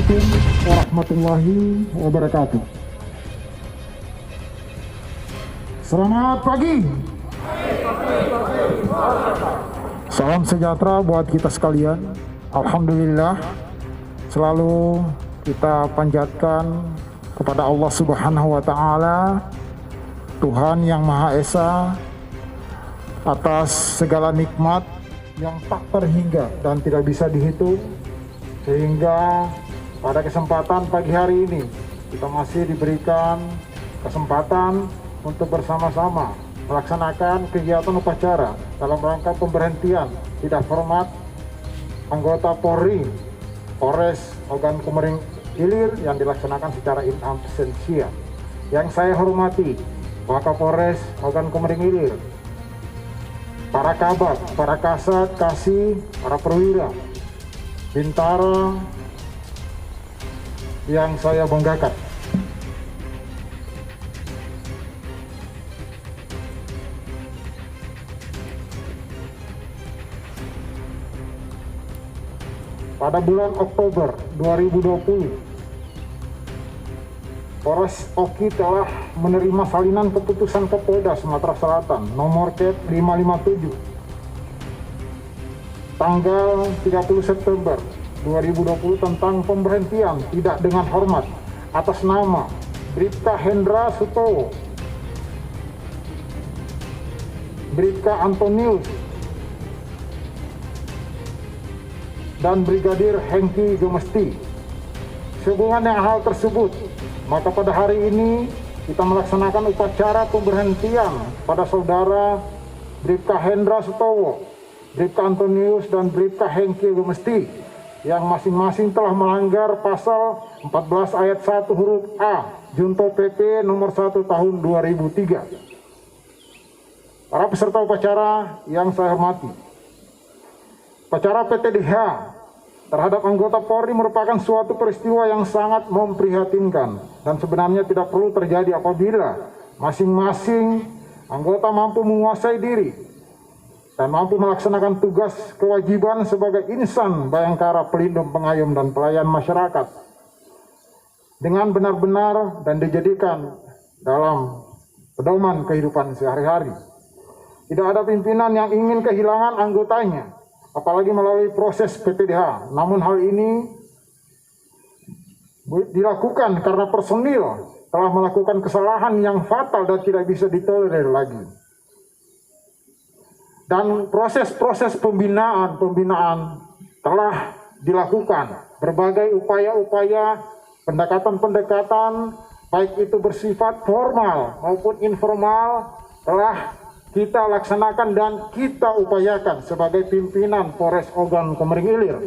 Assalamualaikum warahmatullahi wabarakatuh. Selamat pagi. Salam sejahtera buat kita sekalian. Alhamdulillah, selalu kita panjatkan kepada Allah Subhanahu wa Ta'ala, Tuhan yang Maha Esa, atas segala nikmat yang tak terhingga dan tidak bisa dihitung, sehingga pada kesempatan pagi hari ini kita masih diberikan kesempatan untuk bersama-sama melaksanakan kegiatan upacara dalam rangka pemberhentian tidak hormat anggota Polri Polres Ogan Komering Ilir yang dilaksanakan secara in absentia. Yang saya hormati Wakapolres Ogan Komering Ilir, para kabak, para kasat, kasih, para perwira, bintara yang saya banggakan. Pada bulan Oktober 2020, Polres Oki telah menerima salinan keputusan Kapolda Sumatera Selatan nomor Ket 557 tanggal 30 September 2020 tentang pemberhentian tidak dengan hormat atas nama Bribka Hendra Sutowo, Bribka Antonius, dan Brigadir Hengki Gemesti. Sehubungan dengan hal tersebut, maka pada hari ini kita melaksanakan upacara pemberhentian pada saudara Bribka Hendra Sutowo, Bribka Antonius, dan Bribka Hengki Gemesti yang masing-masing telah melanggar pasal 14 ayat 1 huruf A Junto PP nomor 1 tahun 2003. Para peserta upacara yang saya hormati, upacara PTDH terhadap anggota Polri merupakan suatu peristiwa yang sangat memprihatinkan dan sebenarnya tidak perlu terjadi apabila masing-masing anggota mampu menguasai diri dan mampu melaksanakan tugas kewajiban sebagai insan Bayangkara pelindung, pengayom, dan pelayan masyarakat dengan benar-benar dan dijadikan dalam pedoman kehidupan sehari-hari. Tidak ada pimpinan yang ingin kehilangan anggotanya, apalagi melalui proses PTDH. Namun hal ini dilakukan karena personil telah melakukan kesalahan yang fatal dan tidak bisa ditolerir lagi. Dan proses-proses pembinaan telah dilakukan. Berbagai upaya-upaya, pendekatan-pendekatan, baik itu bersifat formal maupun informal, telah kita laksanakan dan kita upayakan sebagai pimpinan Polres Ogan Komering Ilir.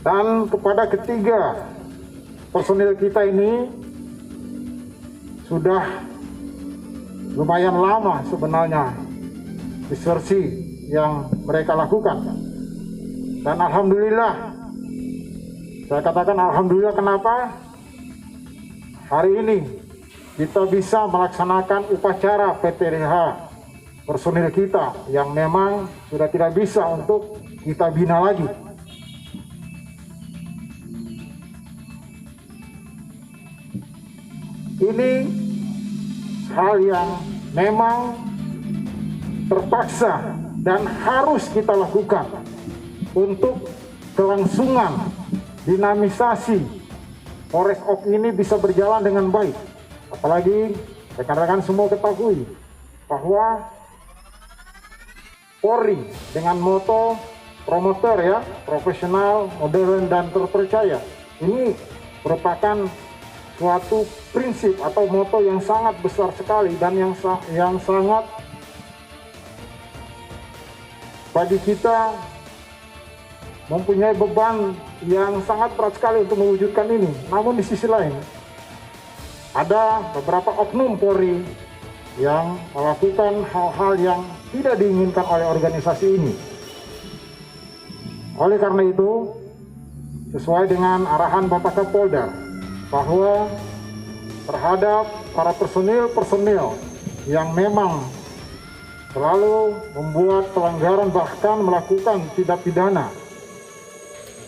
Dan kepada ketiga personil kita ini sudah lumayan lama sebenarnya disersi yang mereka lakukan. Dan alhamdulillah, saya katakan alhamdulillah, kenapa? Hari ini kita bisa melaksanakan upacara PTDH personil kita yang memang sudah tidak bisa untuk kita bina lagi. Ini hal yang memang terpaksa dan harus kita lakukan untuk kelangsungan dinamisasi Polres Oki ini bisa berjalan dengan baik. Apalagi rekan-rekan semua ketahui bahwa Polri dengan moto promotor ya, profesional, modern, dan terpercaya, ini merupakan suatu prinsip atau moto yang sangat besar sekali dan yang sangat bagi kita mempunyai beban yang sangat berat sekali untuk mewujudkan ini. Namun di sisi lain ada beberapa oknum Polri yang melakukan hal-hal yang tidak diinginkan oleh organisasi ini. Oleh karena itu, sesuai dengan arahan Bapak Kapolda, bahwa terhadap para personil-personil yang memang selalu membuat pelanggaran bahkan melakukan tindak pidana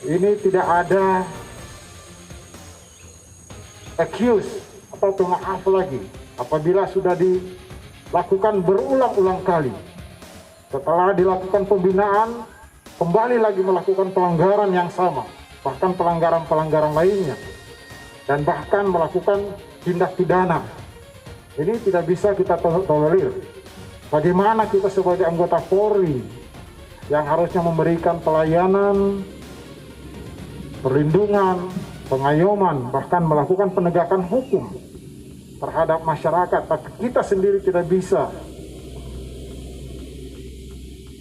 ini tidak ada excuse atau pemaaf lagi apabila sudah dilakukan berulang-ulang kali. Setelah dilakukan pembinaan, kembali lagi melakukan pelanggaran yang sama, bahkan pelanggaran-pelanggaran lainnya, dan bahkan melakukan tindak pidana. Ini tidak bisa kita tolerir. Bagaimana kita sebagai anggota Polri yang harusnya memberikan pelayanan, perlindungan, pengayoman, bahkan melakukan penegakan hukum terhadap masyarakat, tapi kita sendiri tidak bisa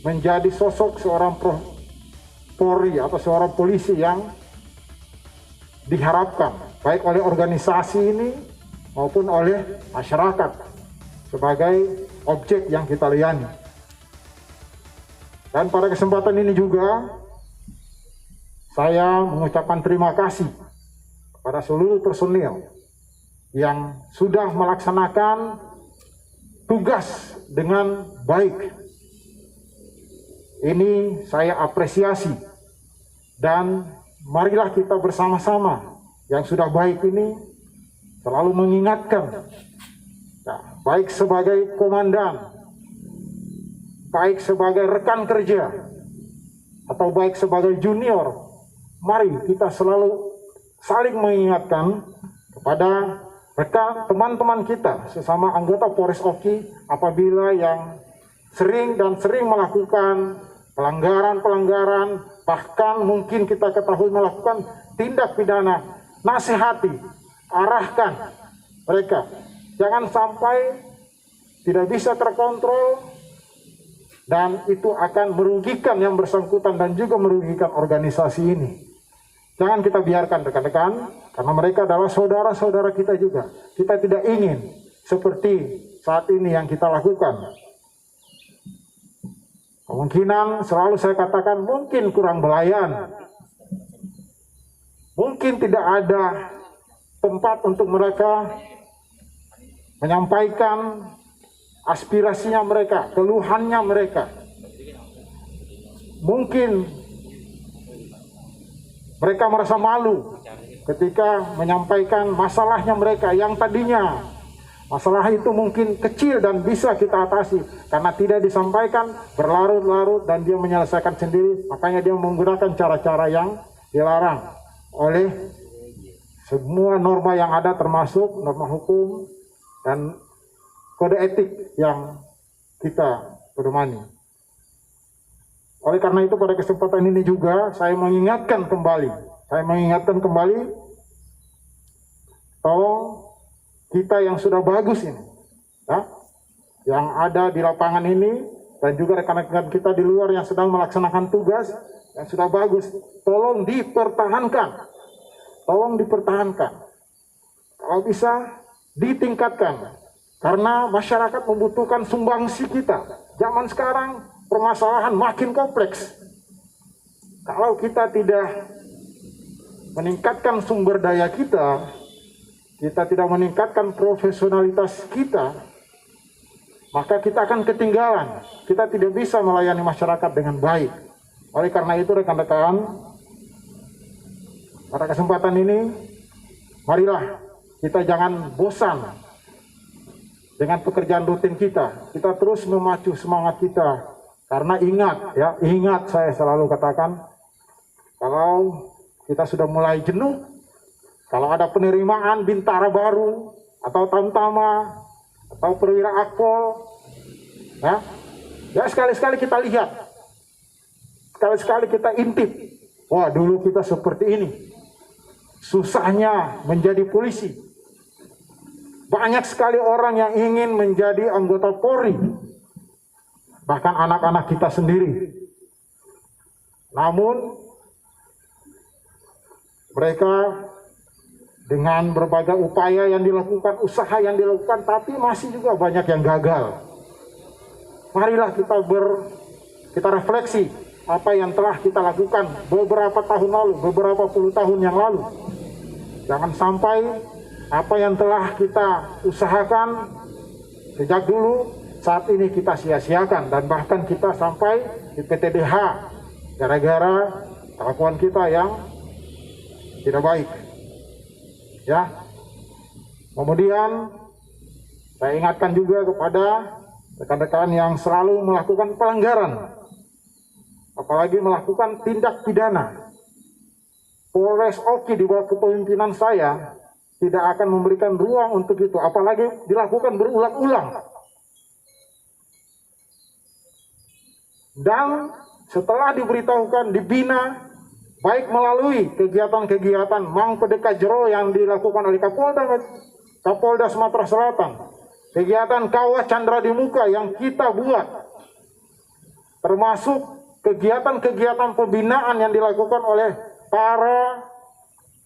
menjadi sosok seorang Polri atau seorang polisi yang diharapkan baik oleh organisasi ini maupun oleh masyarakat sebagai objek yang kita layani. Dan pada kesempatan ini juga saya mengucapkan terima kasih kepada seluruh personil yang sudah melaksanakan tugas dengan baik. Ini saya apresiasi, dan marilah kita bersama-sama yang sudah baik ini selalu mengingatkan, baik sebagai komandan, baik sebagai rekan kerja, atau baik sebagai junior, mari kita selalu saling mengingatkan kepada rekan teman-teman kita sesama anggota Polres Oki apabila yang sering melakukan pelanggaran-pelanggaran, bahkan mungkin kita ketahui melakukan tindak pidana, nasihati, arahkan mereka. Jangan sampai tidak bisa terkontrol, dan itu akan merugikan yang bersangkutan dan juga merugikan organisasi ini. Jangan kita biarkan rekan-rekan, karena mereka adalah saudara-saudara kita juga. Kita tidak ingin seperti saat ini yang kita lakukan. Kemungkinan selalu saya katakan mungkin kurang belayan, mungkin tidak ada tempat untuk mereka menyampaikan aspirasinya mereka, keluhannya mereka. Mungkin mereka merasa malu ketika menyampaikan masalahnya mereka yang tadinya masalah itu mungkin kecil dan bisa kita atasi, karena tidak disampaikan berlarut-larut dan dia menyelesaikan sendiri. Makanya dia menggunakan cara-cara yang dilarang oleh semua norma yang ada, termasuk norma hukum dan kode etik yang kita pedomani. Oleh karena itu pada kesempatan ini juga saya mengingatkan kembali, tolong kita yang sudah bagus ini, ya, yang ada di lapangan ini, dan juga rekan-rekan kita di luar yang sedang melaksanakan tugas yang sudah bagus, tolong dipertahankan, kalau bisa ditingkatkan, karena masyarakat membutuhkan sumbangsi kita. Zaman sekarang permasalahan makin kompleks. Kalau kita tidak meningkatkan sumber daya kita tidak meningkatkan profesionalitas kita, maka kita akan ketinggalan. Kita tidak bisa melayani masyarakat dengan baik. Oleh karena itu rekan-rekan, pada kesempatan ini, marilah kita jangan bosan dengan pekerjaan rutin kita. Kita terus memacu semangat kita. Karena ingat saya selalu katakan, kalau kita sudah mulai jenuh, kalau ada penerimaan bintara baru, atau tamtama, atau perwira akpol, ya sekali-sekali kita lihat, sekali-sekali kita intip. Wah, dulu kita seperti ini, susahnya menjadi polisi. Banyak sekali orang yang ingin menjadi anggota Polri, bahkan anak-anak kita sendiri. Namun mereka dengan berbagai upaya yang dilakukan, usaha yang dilakukan, tapi masih juga banyak yang gagal. Marilah kita refleksi apa yang telah kita lakukan beberapa tahun lalu, beberapa puluh tahun yang lalu. Jangan sampai apa yang telah kita usahakan sejak dulu saat ini kita sia-siakan, dan bahkan kita sampai di PTDH gara-gara kelakuan kita yang tidak baik. Ya. Kemudian saya ingatkan juga kepada rekan-rekan yang selalu melakukan pelanggaran, apalagi melakukan tindak pidana. Polres Oki di bawah kepemimpinan saya tidak akan memberikan ruang untuk itu, apalagi dilakukan berulang-ulang. Dan setelah diberitahukan, dibina, baik melalui kegiatan-kegiatan Mang Pedeka Jero yang dilakukan oleh Kapolda Sumatera Selatan, kegiatan Kawah Chandra di Muka yang kita buat, termasuk kegiatan-kegiatan pembinaan yang dilakukan oleh para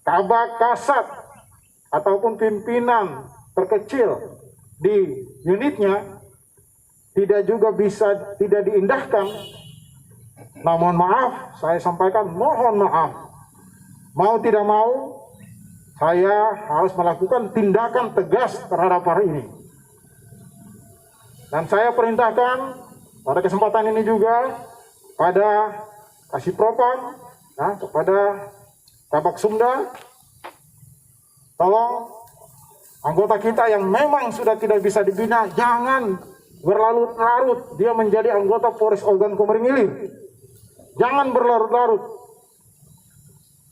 kabak kasat ataupun pimpinan terkecil di unitnya, tidak juga bisa tidak diindahkan. Namun maaf, saya sampaikan mohon maaf. Mau tidak mau, saya harus melakukan tindakan tegas terhadap hari ini. Dan saya perintahkan pada kesempatan ini juga pada Kasih Propam, nah, kepada Kabak Sumda, tolong anggota kita yang memang sudah tidak bisa dibina, jangan berlarut-larut dia menjadi anggota Polres Ogan Komering Ilir. Jangan berlarut-larut.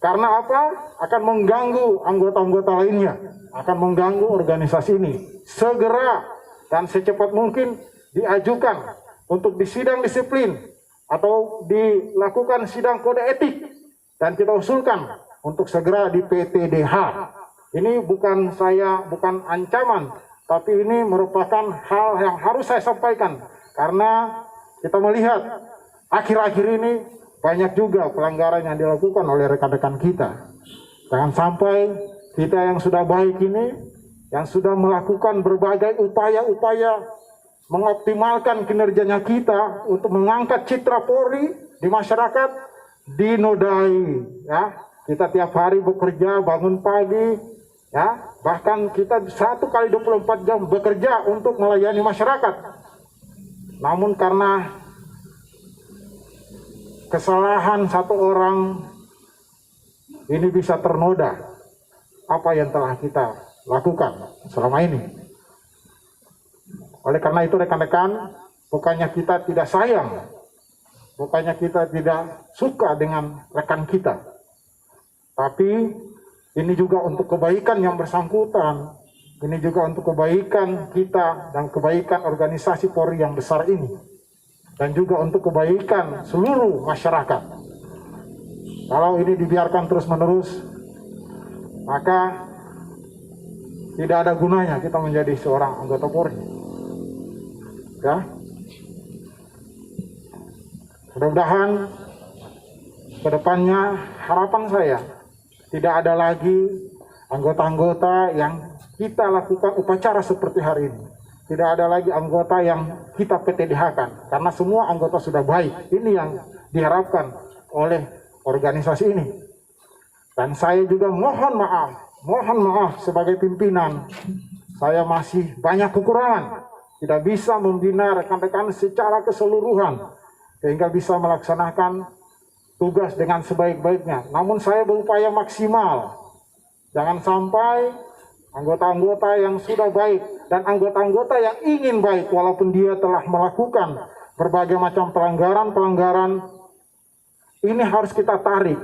Karena apa? Akan mengganggu anggota-anggota lainnya, akan mengganggu organisasi ini. Segera dan secepat mungkin diajukan untuk disidang disiplin atau dilakukan sidang kode etik, dan kita usulkan untuk segera di PTDH. Ini bukan ancaman, tapi ini merupakan hal yang harus saya sampaikan, karena kita melihat akhir-akhir ini banyak juga pelanggaran yang dilakukan oleh rekan-rekan kita. Jangan sampai kita yang sudah baik ini, yang sudah melakukan berbagai upaya-upaya mengoptimalkan kinerjanya kita untuk mengangkat citra Polri di masyarakat, dinodai. Ya, kita tiap hari bekerja, bangun pagi, ya, bahkan kita 1 kali 24 jam bekerja untuk melayani masyarakat. Namun karena kesalahan satu orang ini bisa ternoda apa yang telah kita lakukan selama ini. Oleh karena itu rekan-rekan, bukannya kita tidak sayang, bukannya kita tidak suka dengan rekan kita, tapi ini juga untuk kebaikan yang bersangkutan, ini juga untuk kebaikan kita dan kebaikan organisasi Polri yang besar ini, dan juga untuk kebaikan seluruh masyarakat. Kalau ini dibiarkan terus-menerus, maka tidak ada gunanya kita menjadi seorang anggota Polri. Ya, mudah-mudahan kedepannya harapan saya tidak ada lagi anggota-anggota yang kita lakukan upacara seperti hari ini. Tidak ada lagi anggota yang kita PTDH-kan, karena semua anggota sudah baik. Ini yang diharapkan oleh organisasi ini. Dan saya juga mohon maaf sebagai pimpinan, saya masih banyak kekurangan. Tidak bisa membina rekan-rekan secara keseluruhan sehingga bisa melaksanakan tugas dengan sebaik-baiknya. Namun saya berupaya maksimal. Jangan sampai anggota-anggota yang sudah baik dan anggota-anggota yang ingin baik walaupun dia telah melakukan berbagai macam pelanggaran-pelanggaran, ini harus kita tarik.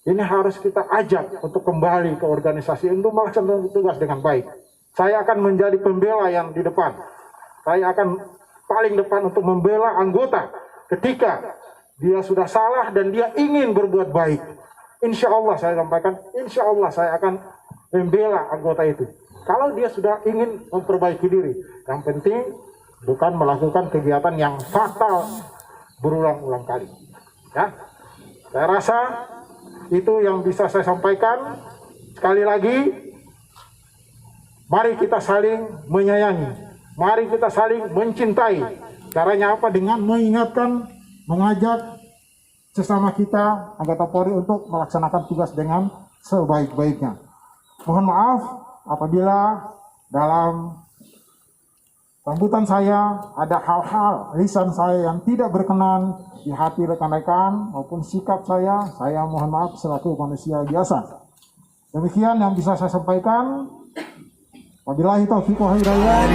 Ini harus kita ajak untuk kembali ke organisasi untuk melaksanakan tugas dengan baik. Saya akan menjadi pembela yang di depan. Saya akan paling depan untuk membela anggota ketika dia sudah salah dan dia ingin berbuat baik. Insya Allah saya sampaikan, insya Allah saya akan membela anggota itu. Kalau dia sudah ingin memperbaiki diri, yang penting bukan melakukan kegiatan yang fatal berulang-ulang kali. Ya, saya rasa itu yang bisa saya sampaikan. Sekali lagi, mari kita saling menyayangi, mari kita saling mencintai. Caranya apa? Dengan mengingatkan, mengajak sesama kita anggota Polri untuk melaksanakan tugas dengan sebaik-baiknya. Mohon maaf apabila dalam sambutan saya ada hal-hal lisan saya yang tidak berkenan di hati rekan-rekan maupun sikap saya mohon maaf selaku manusia biasa. Demikian yang bisa saya sampaikan. Wabillahi taufiq wal hidayah.